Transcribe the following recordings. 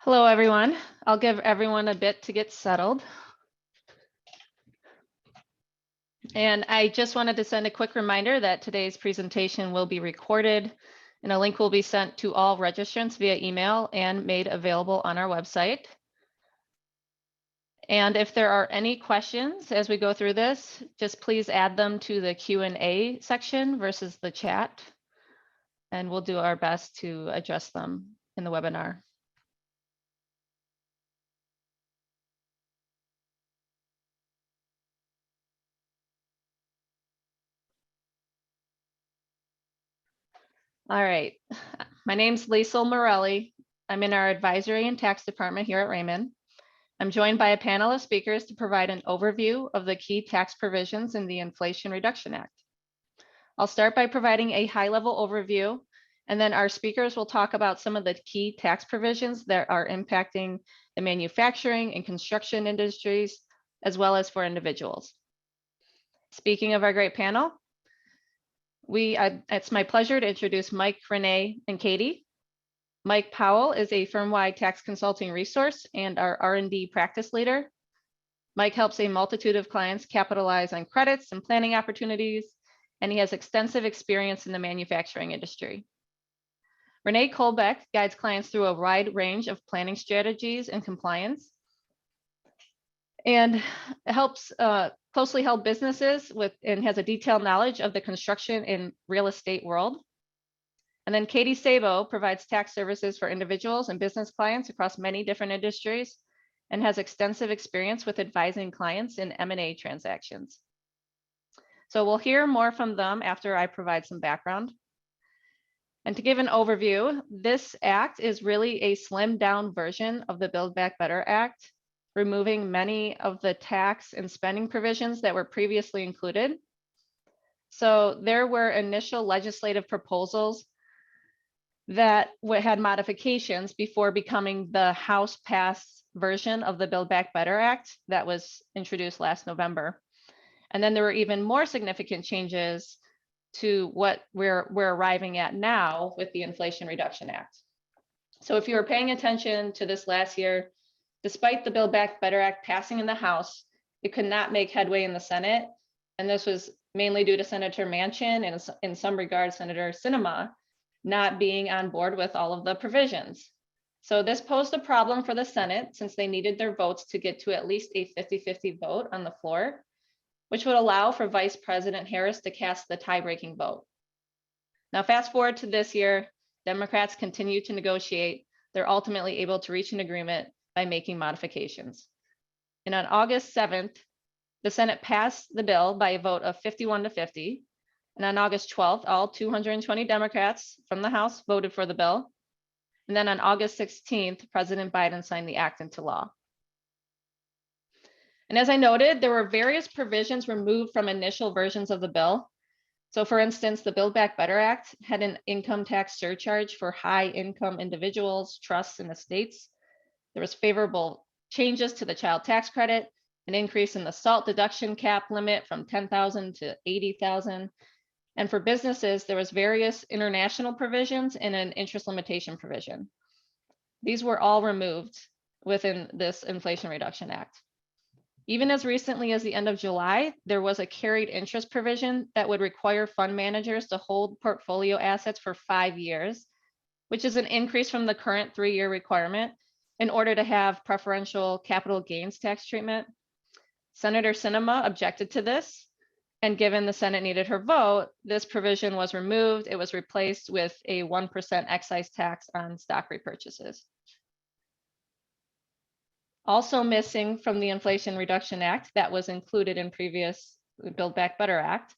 Hello, everyone. I'll give everyone a bit to get settled. And I just wanted to send a quick reminder that today's presentation will be recorded and a link will be sent to all registrants via email and made available on our website. And if there are any questions as we go through this, just please add them to the Q&A section versus the chat. And we'll do our best to address them in the webinar. All right, my name's Liesl Morelli. I'm in our advisory and tax department here at Raymond. I'm joined by a panel of speakers to provide an overview of the key tax provisions in the Inflation Reduction Act. I'll start by providing a high-level overview, and then our speakers will talk about some of the key tax provisions that are impacting the manufacturing and construction industries, as well as for individuals. Speaking of our great panel, it's my pleasure to introduce Mike, Renee, and Katie. Mike Powell is a firm-wide tax consulting resource and our R&D practice leader. Mike helps a multitude of clients capitalize on credits and planning opportunities, and he has extensive experience in the manufacturing industry. Renee Kolbeck guides clients through a wide range of planning strategies and compliance, and helps closely held businesses and has a detailed knowledge of the construction and real estate world. And then Katie Sabo provides tax services for individuals and business clients across many different industries and has extensive experience with advising clients in M&A transactions. So we'll hear more from them after I provide some background. And to give an overview, this act is really a slimmed down version of the Build Back Better Act, removing many of the tax and spending provisions that were previously included. So there were initial legislative proposals that had modifications before becoming the House passed version of the Build Back Better Act that was introduced last November. And then there were even more significant changes to what we're arriving at now with the Inflation Reduction Act. So if you were paying attention to this last year, despite the Build Back Better Act passing in the House, it could not make headway in the Senate. And this was mainly due to Senator Manchin and in some regards, Senator Sinema not being on board with all of the provisions. So this posed a problem for the Senate since they needed their votes to get to at least a 50-50 vote on the floor, which would allow for Vice President Harris to cast the tie-breaking vote. Now, fast forward to this year, Democrats continue to negotiate. They're ultimately able to reach an agreement by making modifications. And on August 7th, the Senate passed the bill by a vote of 51-50. And on August 12th, all 220 Democrats from the House voted for the bill. And then on August 16th, President Biden signed the act into law. And as I noted, there were various provisions removed from initial versions of the bill. So for instance, the Build Back Better Act had an income tax surcharge for high income individuals, trusts, and estates. There was favorable changes to the child tax credit, an increase in the SALT deduction cap limit from 10,000 to 80,000. And for businesses, there was various international provisions and an interest limitation provision. These were all removed within this Inflation Reduction Act. Even as recently as the end of July, there was a carried interest provision that would require fund managers to hold portfolio assets for 5 years, which is an increase from the current 3-year requirement in order to have preferential capital gains tax treatment. Senator Sinema objected to this, and given the Senate needed her vote, this provision was removed. It was replaced with a 1% excise tax on stock repurchases. Also missing from the Inflation Reduction Act that was included in previous Build Back Better Act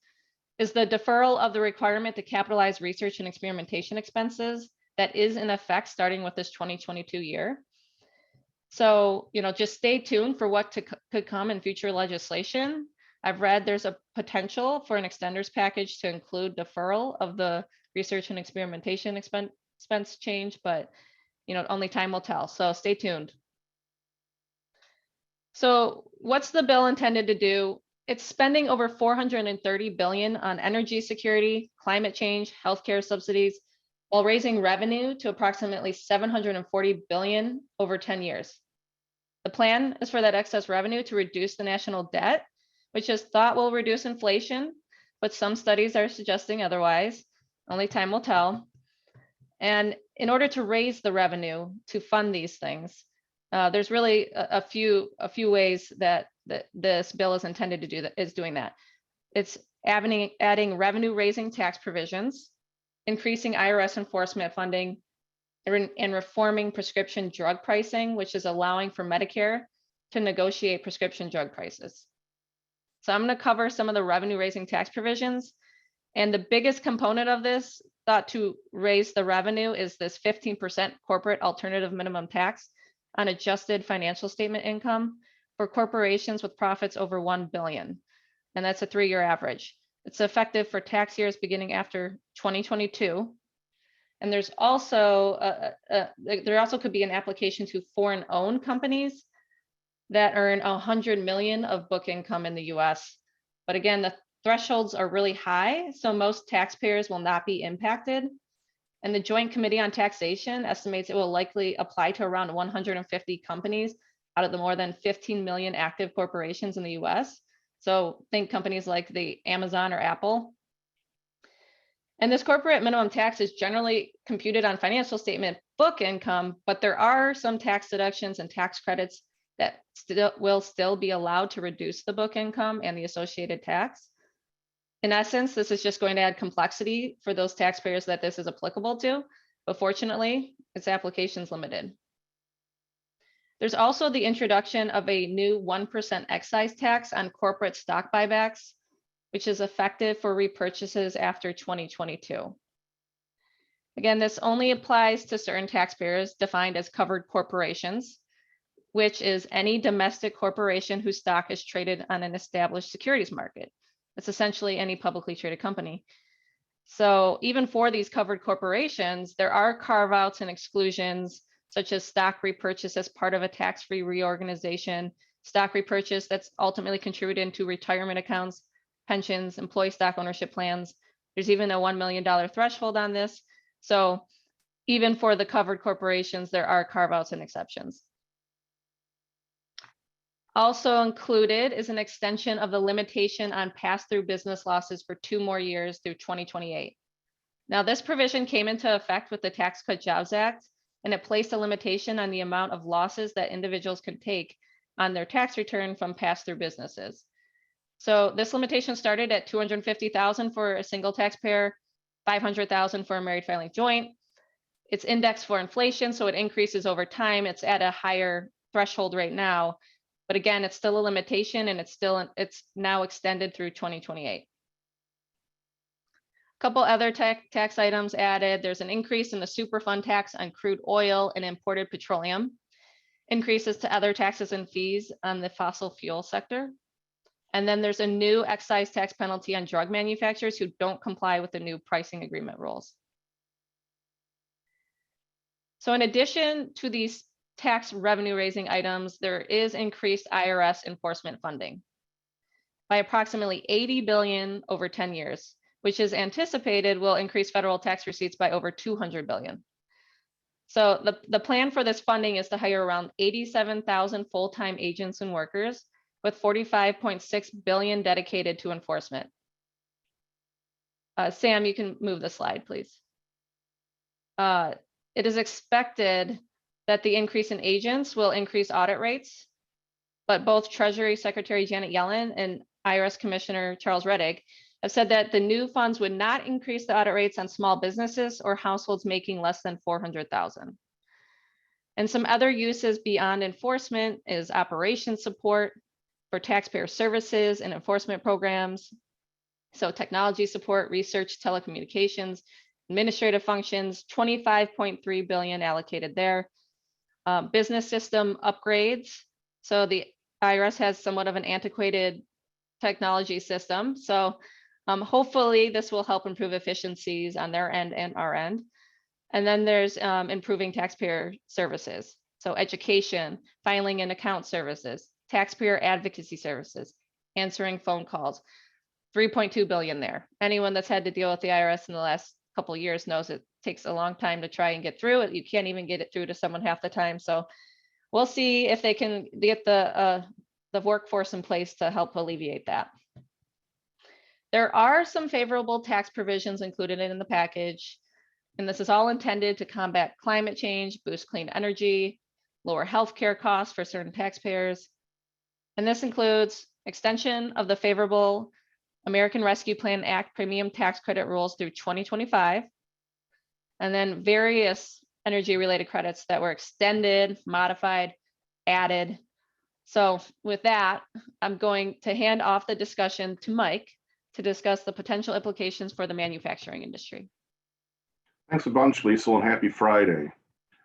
is the deferral of the requirement to capitalize research and experimentation expenses that is in effect starting with this 2022 year. So, just stay tuned for what could come in future legislation. I've read there's a potential for an extenders package to include deferral of the research and experimentation expense change, but only time will tell. So stay tuned. So what's the bill intended to do? It's spending over $430 billion on energy security, climate change, healthcare subsidies, while raising revenue to approximately 740 billion over 10 years. The plan is for that excess revenue to reduce the national debt, which is thought will reduce inflation, but some studies are suggesting otherwise. Only time will tell. And in order to raise the revenue to fund these things, there's really a few ways that this bill is intended to do that, is doing that. It's adding revenue raising tax provisions, increasing IRS enforcement funding, and reforming prescription drug pricing, which is allowing for Medicare to negotiate prescription drug prices. So I'm going to cover some of the revenue raising tax provisions. And the biggest component of this thought to raise the revenue is this 15% corporate alternative minimum tax on adjusted financial statement income for corporations with profits over 1 billion. And that's a 3-year average. It's effective for tax years beginning after 2022. And there's also, there also could be an application to foreign owned companies that earn 100 million of book income in the US. But again, the thresholds are really high, so most taxpayers will not be impacted. And the Joint Committee on Taxation estimates it will likely apply to around 150 companies out of the more than 15 million active corporations in the US. So think companies like the Amazon or Apple. And this corporate minimum tax is generally computed on financial statement book income, but there are some tax deductions and tax credits that will still be allowed to reduce the book income and the associated tax. In essence, this is just going to add complexity for those taxpayers that this is applicable to, but fortunately, its application is limited. There's also the introduction of a new 1% excise tax on corporate stock buybacks, which is effective for repurchases after 2022. Again, this only applies to certain taxpayers defined as covered corporations, which is any domestic corporation whose stock is traded on an established securities market. It's essentially any publicly traded company. So even for these covered corporations, there are carve-outs and exclusions, such as stock repurchase as part of a tax-free reorganization, stock repurchase that's ultimately contributed into retirement accounts, pensions, employee stock ownership plans. There's even a $1 million threshold on this. So even for the covered corporations, there are carve-outs and exceptions. Also included is an extension of the limitation on pass-through business losses for 2 more years through 2028. Now, this provision came into effect with the Tax Cut Jobs Act, and it placed a limitation on the amount of losses that individuals can take on their tax return from pass-through businesses. So this limitation started at $250,000 for a single taxpayer, $500,000 for a married filing joint. It's indexed for inflation, so it increases over time. It's at a higher threshold right now. But again, it's still a limitation, and it's now extended through 2028. A couple other tax items added. There's an increase in the Superfund tax on crude oil and imported petroleum, increases to other taxes and fees on the fossil fuel sector. And then there's a new excise tax penalty on drug manufacturers who don't comply with the new pricing agreement rules. So in addition to these tax revenue raising items, there is increased IRS enforcement funding by approximately 80 billion over 10 years, which is anticipated will increase federal tax receipts by over 200 billion. So the plan for this funding is to hire around 87,000 full-time agents and workers with 45.6 billion dedicated to enforcement. Sam, you can move the slide, please. It is expected that the increase in agents will increase audit rates, but both Treasury Secretary Janet Yellen and IRS Commissioner Charles Rettig have said that the new funds would not increase the audit rates on small businesses or households making less than 400,000. And some other uses beyond enforcement is operations support for taxpayer services and enforcement programs. So technology support, research, telecommunications, administrative functions, 25.3 billion allocated there. Business system upgrades. So the IRS has somewhat of an antiquated technology system. So hopefully this will help improve efficiencies on their end and our end. And then there's improving taxpayer services. So education, filing and account services, taxpayer advocacy services, answering phone calls, 3.2 billion there. Anyone that's had to deal with the IRS in the last couple of years knows it takes a long time to try and get through it. You can't even get it through to someone half the time. So we'll see if they can get the workforce in place to help alleviate that. There are some favorable tax provisions included in the package, and this is all intended to combat climate change, boost clean energy, lower healthcare costs for certain taxpayers. And this includes extension of the favorable American Rescue Plan Act premium tax credit rules through 2025, and then various energy-related credits that were extended, modified, added. So with that, I'm going to hand off the discussion to Mike to discuss the potential implications for the manufacturing industry. Thanks a bunch, Lisa, and happy Friday.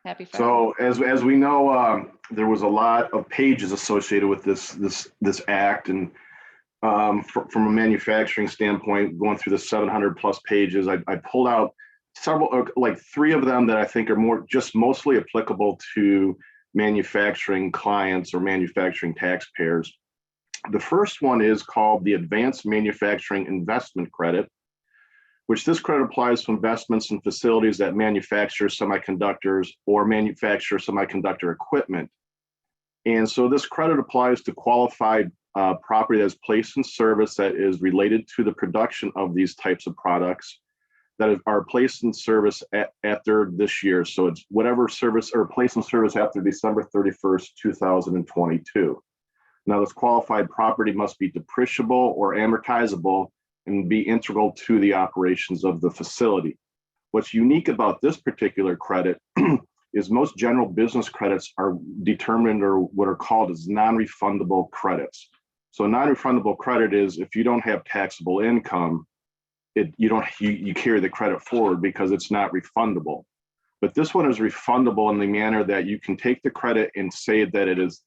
Happy Friday. So as we know, there was a lot of pages associated with this act, and from a manufacturing standpoint, going through the 700 plus pages, I pulled out several, like 3 of them that I think are mostly applicable to manufacturing clients or manufacturing taxpayers. The first one is called the Advanced Manufacturing Investment Credit, which this credit applies to investments in facilities that manufacture semiconductors or manufacture semiconductor equipment. And so this credit applies to qualified property that is placed in service that is related to the production of these types of products that are placed in service after this year. So it's whatever service or placed in service after December 31st, 2022. Now, this qualified property must be depreciable or amortizable and be integral to the operations of the facility. What's unique about this particular credit is most general business credits are determined or what are called as non-refundable credits. So non-refundable credit is if you don't have taxable income, you carry the credit forward because it's not refundable. But this one is refundable in the manner that you can take the credit and say that it is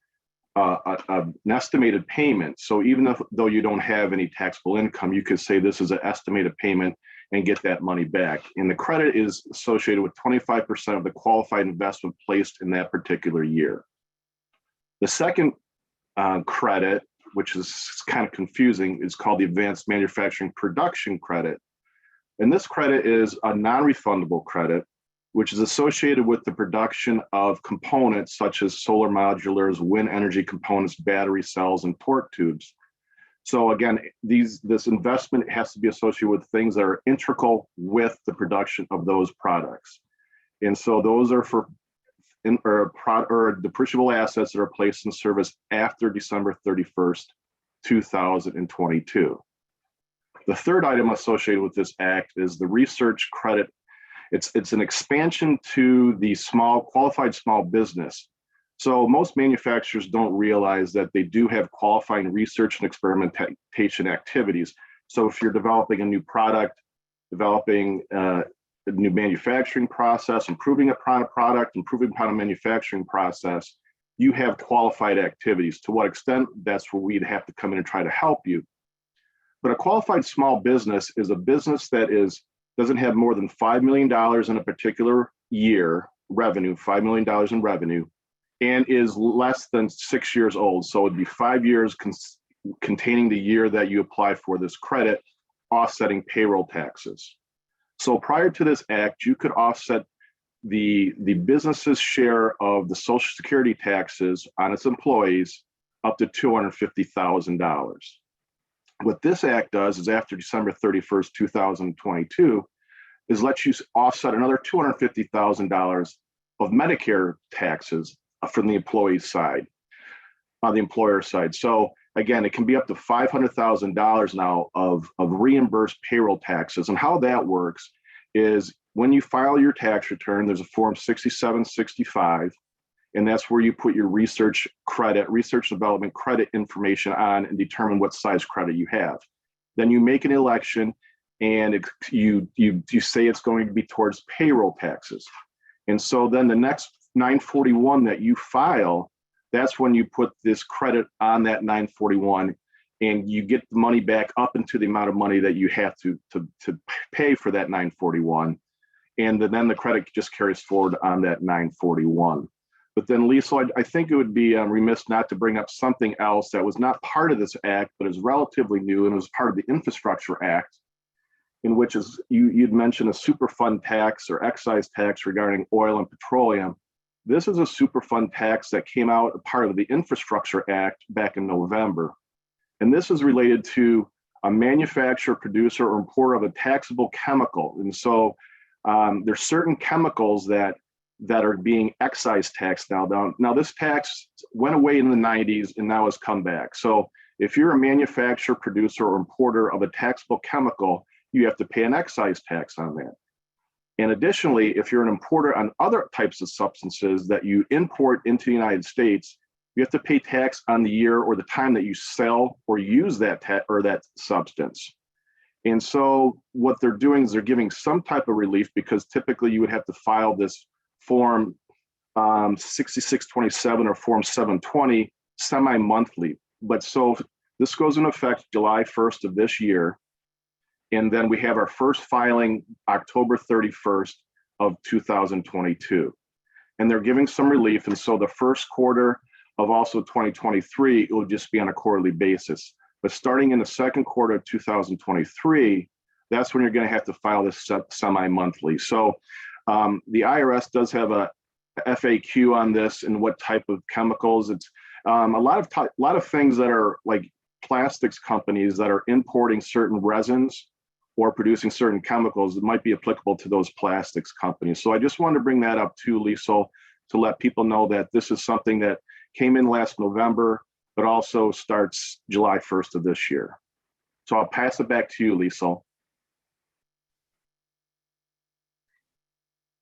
an estimated payment. So even though you don't have any taxable income, you could say this is an estimated payment and get that money back. And the credit is associated with 25% of the qualified investment placed in that particular year. The second credit, which is kind of confusing, is called the Advanced Manufacturing Production Credit. And this credit is a non-refundable credit, which is associated with the production of components such as solar modulars, wind energy components, battery cells, and torque tubes. So again, this investment has to be associated with things that are integral with the production of those products. And so those are for depreciable assets that are placed in service after December 31st, 2022. The third item associated with this act is the research credit. It's an expansion to the qualified small business. So most manufacturers don't realize that they do have qualifying research and experimentation activities. So if you're developing a new product, developing a new manufacturing process, improving upon a product, improving upon a manufacturing process, you have qualified activities. To what extent, that's where we'd have to come in and try to help you. But a qualified small business is a business that doesn't have more than $5 million in a particular year revenue, $5 million in revenue, and is less than 6 years old. So it'd be 5 years containing the year that you apply for this credit, offsetting payroll taxes. So prior to this act, you could offset the business's share of the Social Security taxes on its employees up to $250,000. What this act does is after December 31st, 2022, is let you offset another $250,000 of Medicare taxes from the employee's side, on the employer side. So again, it can be up to $500,000 now of reimbursed payroll taxes. And how that works is when you file your tax return, there's a form 6765, and that's where you put your research development credit information on and determine what size credit you have. Then you make an election and you say it's going to be towards payroll taxes. And so then the next 941 that you file, that's when you put this credit on that 941 and you get the money back up into the amount of money that you have to pay for that 941. And then the credit just carries forward on that 941. But then, Lisa, I think it would be remiss not to bring up something else that was not part of this act, but is relatively new and was part of the Infrastructure Act. in which is you'd mentioned a Superfund tax or excise tax regarding oil and petroleum. This is a Superfund tax that came out a part of the Infrastructure Act back in November. And this is related to a manufacturer, producer, or importer of a taxable chemical. And so there's certain chemicals that are being excise taxed now. Now this tax went away in the 90s and now has come back. So if you're a manufacturer, producer, or importer of a taxable chemical, you have to pay an excise tax on that. And additionally, if you're an importer on other types of substances that you import into the United States, you have to pay tax on the year or the time that you sell or use that substance. And so what they're doing is they're giving some type of relief, because typically you would have to file this form 6627 or form 720 semi-monthly. But so this goes into effect July 1st of this year. And then we have our first filing October 31st of 2022. And they're giving some relief. And so the first quarter of also 2023, it will just be on a quarterly basis. But starting in the second quarter of 2023, that's when you're going to have to file this semi-monthly. So the IRS does have a FAQ on this and what type of chemicals. It's a lot of things that are like plastics companies that are importing certain resins or producing certain chemicals that might be applicable to those plastics companies. So I just wanted to bring that up too, Liesl, to let people know that this is something that came in last November, but also starts July 1st of this year. So I'll pass it back to you, Liesl.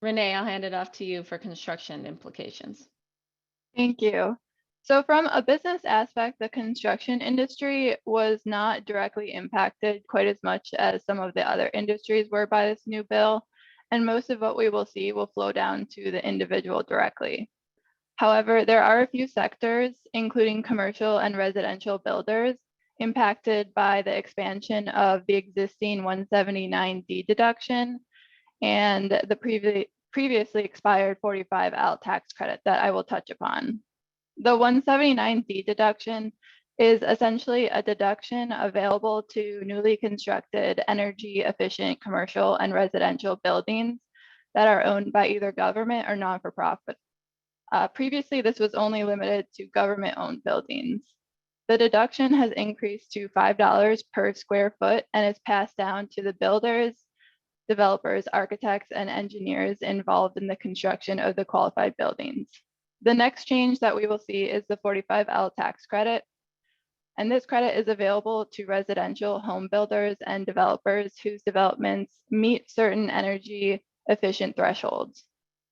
Renee, I'll hand it off to you for construction implications. Thank you. So from a business aspect, the construction industry was not directly impacted quite as much as some of the other industries were by this new bill, and most of what we will see will flow down to the individual directly. However, there are a few sectors, including commercial and residential builders, impacted by the expansion of the existing 179D deduction and the previously expired 45L tax credit that I will touch upon. The 179D deduction is essentially a deduction available to newly constructed energy efficient commercial and residential buildings that are owned by either government or non-for-profit. Previously, this was only limited to government-owned buildings. The deduction has increased to $5 per square foot and is passed down to the builders, developers, architects, and engineers involved in the construction of the qualified buildings. The next change that we will see is the 45L tax credit. And this credit is available to residential home builders and developers whose developments meet certain energy efficient thresholds.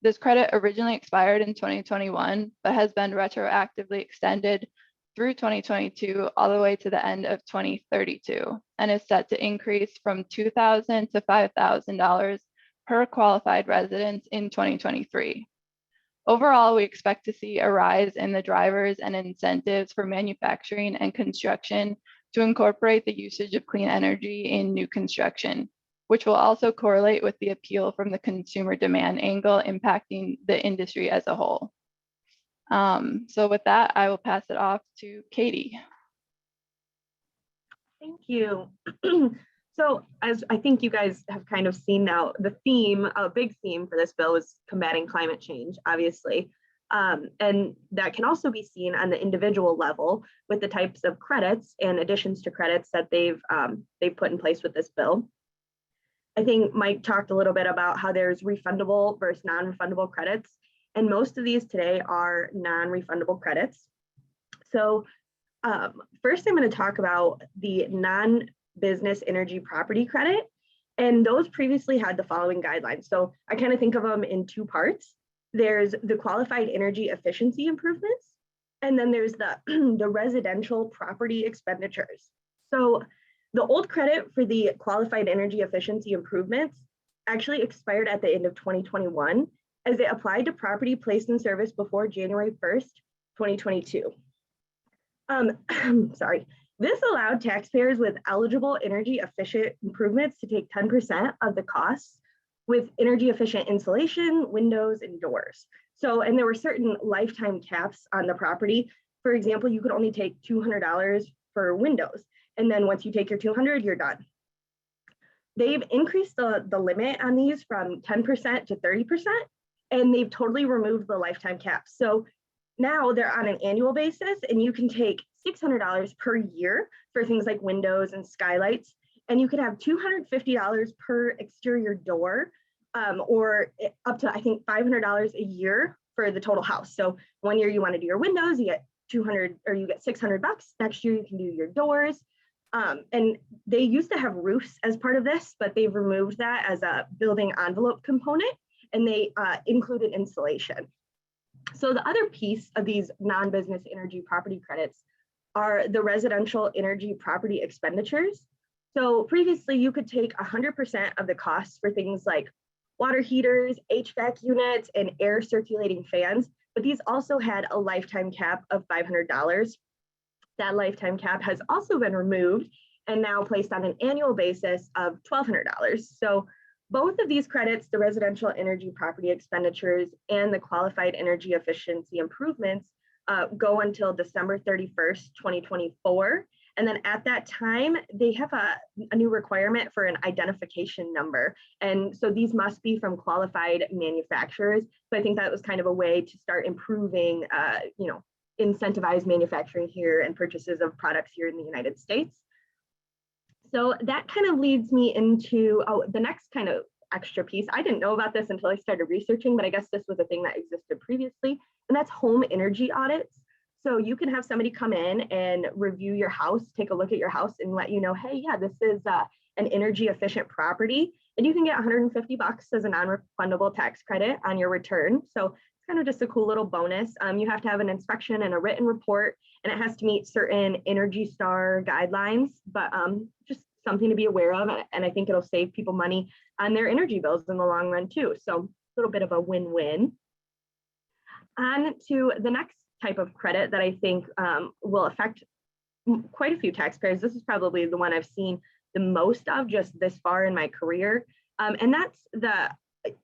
This credit originally expired in 2021, but has been retroactively extended through 2022 all the way to the end of 2032, and is set to increase from $2,000 to $5,000 per qualified residence in 2023. Overall, we expect to see a rise in the drivers and incentives for manufacturing and construction to incorporate the usage of clean energy in new construction, which will also correlate with the appeal from the consumer demand angle impacting the industry as a whole. So with that, I will pass it off to Katie. Thank you. So as I think you guys have kind of seen now, the theme, a big theme for this bill is combating climate change, obviously. And that can also be seen on the individual level with the types of credits and additions to credits that they've put in place with this bill. I think Mike talked a little bit about how there's refundable versus non-refundable credits. And most of these today are non-refundable credits. So first I'm going to talk about the non-business energy property credit. And those previously had the following guidelines. So I kind of think of them in two parts. There's the qualified energy efficiency improvements, and then there's the, the residential property expenditures. So the old credit for the qualified energy efficiency improvements actually expired at the end of 2021 as it applied to property placed in service before January 1st, 2022. Sorry. This allowed taxpayers with eligible energy efficient improvements to take 10% of the costs with energy efficient insulation, windows, and doors. So, and there were certain lifetime caps on the property. For example, you could only take $200 for windows. And then once you take your 200, you're done. they've increased the limit on these from 10% to 30%, and they've totally removed the lifetime cap. So now they're on an annual basis, and you can take $600 per year for things like windows and skylights, and you could have $250 per exterior door, or up to, I think, $500 a year for the total house. So one year you want to do your windows, you get 200, or you get $600. Next year you can do your doors. And they used to have roofs as part of this, but they've removed that as a building envelope component, and they included insulation. So the other piece of these non-business energy property credits are the residential energy property expenditures. So previously you could take 100% of the costs for things like water heaters, HVAC units, and air circulating fans, but these also had a lifetime cap of $500. That lifetime cap has also been removed and now placed on an annual basis of $1,200. So both of these credits, the residential energy property expenditures and the qualified energy efficiency improvements, go until December 31st, 2024. And then at that time, they have a new requirement for an identification number. And so these must be from qualified manufacturers. So I think that was kind of a way to start improving, incentivize manufacturing here and purchases of products here in the United States. So that kind of leads me into the next kind of extra piece. I didn't know about this until I started researching, but I guess this was a thing that existed previously, and that's home energy audits. So you can have somebody come in and review your house, take a look at your house and let you know, hey, yeah, this is an energy efficient property, and you can get $150 as a non-refundable tax credit on your return. So it's kind of just a cool little bonus. You have to have an inspection and a written report, and it has to meet certain Energy Star guidelines, but just something to be aware of. And I think it'll save people money on their energy bills in the long run too. So a little bit of a win-win. On to the next type of credit that I think will affect quite a few taxpayers. This is probably the one I've seen the most of just this far in my career. And that's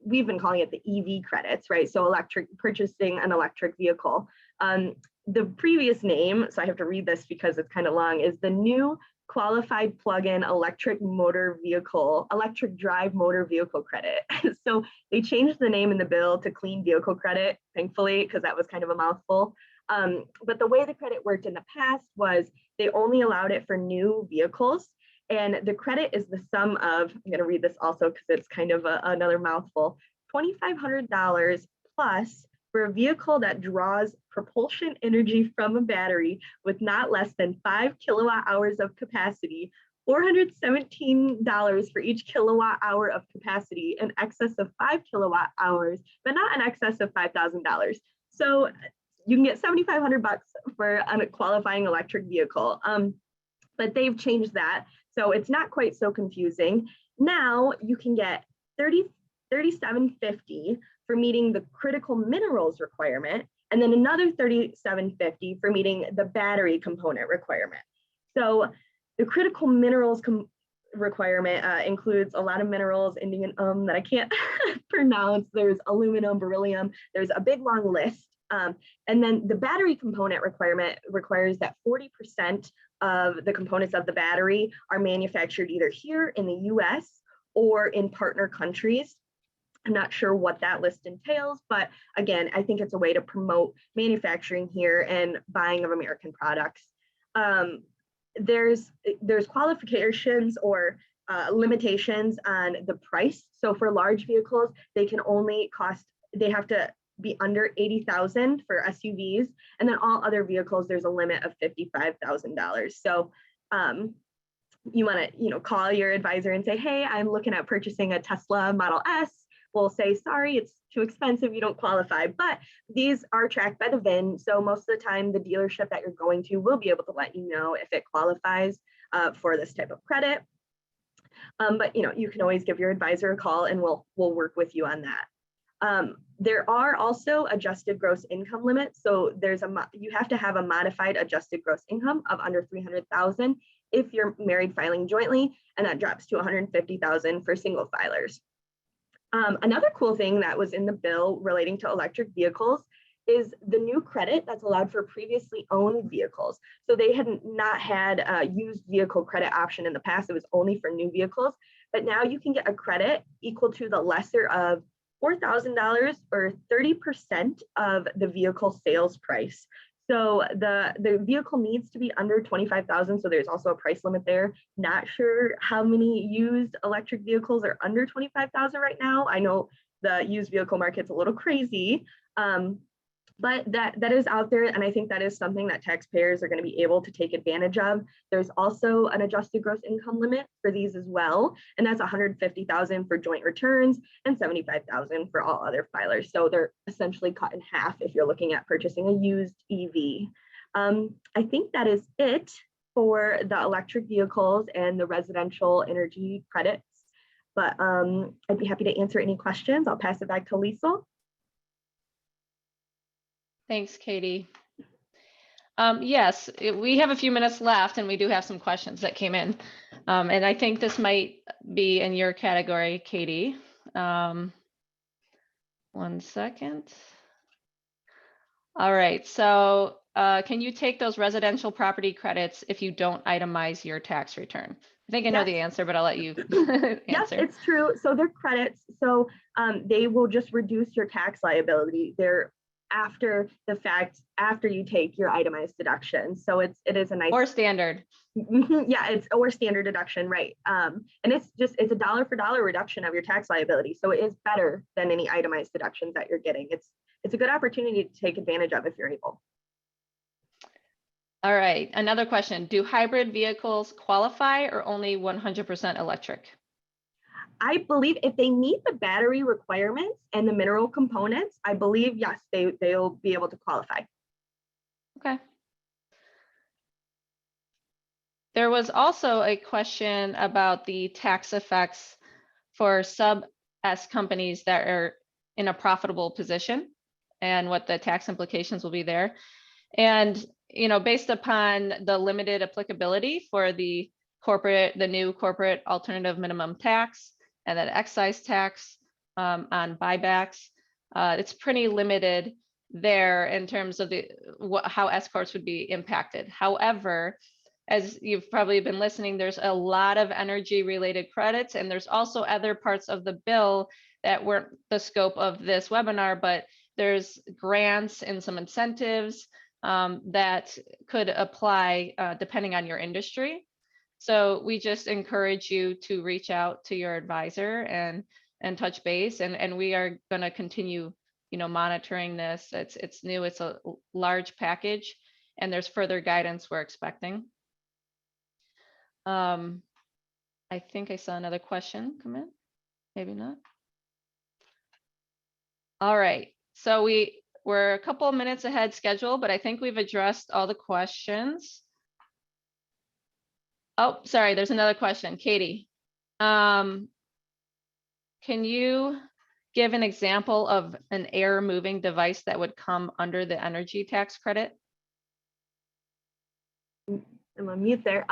we've been calling it the EV credits, right? So purchasing an electric vehicle. The previous name, so I have to read this because it's kind of long, is the new qualified plug-in electric drive motor vehicle credit. So they changed the name in the bill to clean vehicle credit, thankfully, because that was kind of a mouthful. But the way the credit worked in the past was they only allowed it for new vehicles. And the credit is the sum of, I'm going to read this also because it's kind of another mouthful, $2,500 plus for a vehicle that draws propulsion energy from a battery with not less than 5 kilowatt hours of capacity, $417 for each kilowatt hour of capacity in excess of 5 kilowatt hours, but not in excess of $5,000. So you can get $7,500 for a qualifying electric vehicle, but they've changed that. So it's not quite so confusing. Now you can get $37.50 for meeting the critical minerals requirement, and then another $37.50 for meeting the battery component requirement. So the critical minerals requirement includes a lot of minerals ending in that I can't pronounce. There's aluminum, beryllium, there's a big long list. And then the battery component requirement requires that 40% of the components of the battery are manufactured either here in the US or in partner countries. I'm not sure what that list entails, but again, I think it's a way to promote manufacturing here and buying of American products. There's qualifications or limitations on the price. So for large vehicles, they have to be under $80,000 for SUVs, and then all other vehicles, there's a limit of $55,000. So you want to, call your advisor and say, hey, I'm looking at purchasing a Tesla Model S. We'll say, sorry, it's too expensive, you don't qualify, but these are tracked by the VIN. So most of the time, the dealership that you're going to will be able to let you know if it qualifies for this type of credit. But you can always give your advisor a call and we'll work with you on that. There are also adjusted gross income limits. So you have to have a modified adjusted gross income of under $300,000 if you're married filing jointly, and that drops to $150,000 for single filers. Another cool thing that was in the bill relating to electric vehicles is the new credit that's allowed for previously owned vehicles. So they had not had a used vehicle credit option in the past. It was only for new vehicles. but now you can get a credit equal to the lesser of $4,000 or 30% of the vehicle sales price. So the vehicle needs to be under 25,000. So there's also a price limit there. Not sure how many used electric vehicles are under 25,000 right now. I know the used vehicle market's a little crazy, but that is out there. And I think that is something that taxpayers are going to be able to take advantage of. There's also an adjusted gross income limit for these as well. And that's 150,000 for joint returns and 75,000 for all other filers. So they're essentially cut in half if you're looking at purchasing a used EV. I think that is it for the electric vehicles and the residential energy credits. But I'd be happy to answer any questions. I'll pass it back to Liesl. Thanks, Katie. Yes, we have a few minutes left and we do have some questions that came in. And I think this might be in your category, Katie. 1 second. All right, so can you take those residential property credits if you don't itemize your tax return? I think I know Yes. the answer, but I'll let you Yes, answer. it's true. So they're credits. So they will just reduce your tax liability. They're after the fact, after you take your itemized deduction. So it is a nice Or standard. yeah, it's or standard deduction, right? And it's a dollar for dollar reduction of your tax liability. So it is better than any itemized deductions that you're getting. It's a good opportunity to take advantage of if you're able. All right, another question. Do hybrid vehicles qualify or only 100% electric? I believe if they meet the battery requirements and the mineral components, I believe, yes, they'll be able to qualify. Okay. There was also a question about the tax effects for sub S companies that are in a profitable position and what the tax implications will be there. And, based upon the limited applicability for the new corporate alternative minimum tax and that excise tax on buybacks, it's pretty limited there in terms of how S corps would be impacted. However, as you've probably been listening, there's a lot of energy related credits, and there's also other parts of the bill that weren't the scope of this webinar, but there's grants and some incentives that could apply depending on your industry. So we just encourage you to reach out to your advisor and touch base, and we are going to continue, monitoring this. It's new, it's a large package, and there's further guidance we're expecting. I think I saw another question come in, maybe not. All right, so we're a couple of minutes ahead schedule, but I think we've addressed all the questions. Oh, sorry, there's another question. Katie, can you give an example of an air moving device that would come under the energy tax credit? I'm on mute there.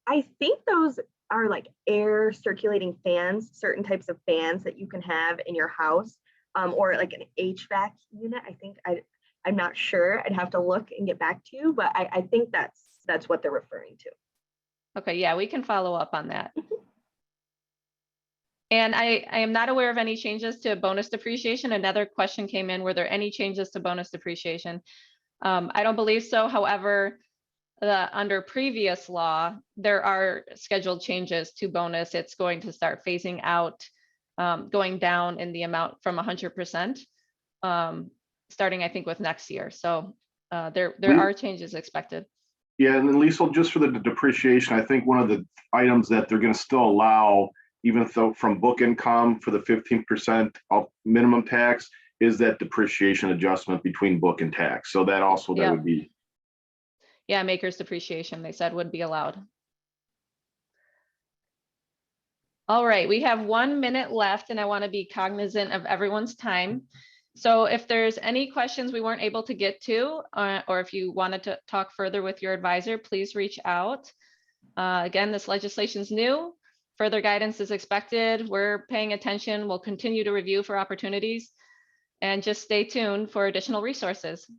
I think those are like air circulating fans, certain types of fans that you can have in your house, or like an HVAC unit. I think I'm not sure. I'd have to look and get back to you, but I think that's what they're referring to. Okay, yeah, we can follow up on that. And I am not aware of any changes to bonus depreciation. Another question came in, were there any changes to bonus depreciation? I don't believe so. However, under previous law, there are scheduled changes to bonus. It's going to start phasing out, going down in the amount from 100%, starting, I think, with next year. So there are changes expected. Yeah, and then Liesl, just for the depreciation, I think one of the items that they're going to still allow, even though from book income for the 15% of minimum tax, is that depreciation adjustment between book and tax. So that also, that would be. Yeah, maker's depreciation, they said, would be allowed. All right, we have 1 minute left, and I want to be cognizant of everyone's time. So if there's any questions we weren't able to get to, or if you wanted to talk further with your advisor, please reach out. Again, this legislation is new. Further guidance is expected. We're paying attention. We'll continue to review for opportunities, and just stay tuned for additional resources.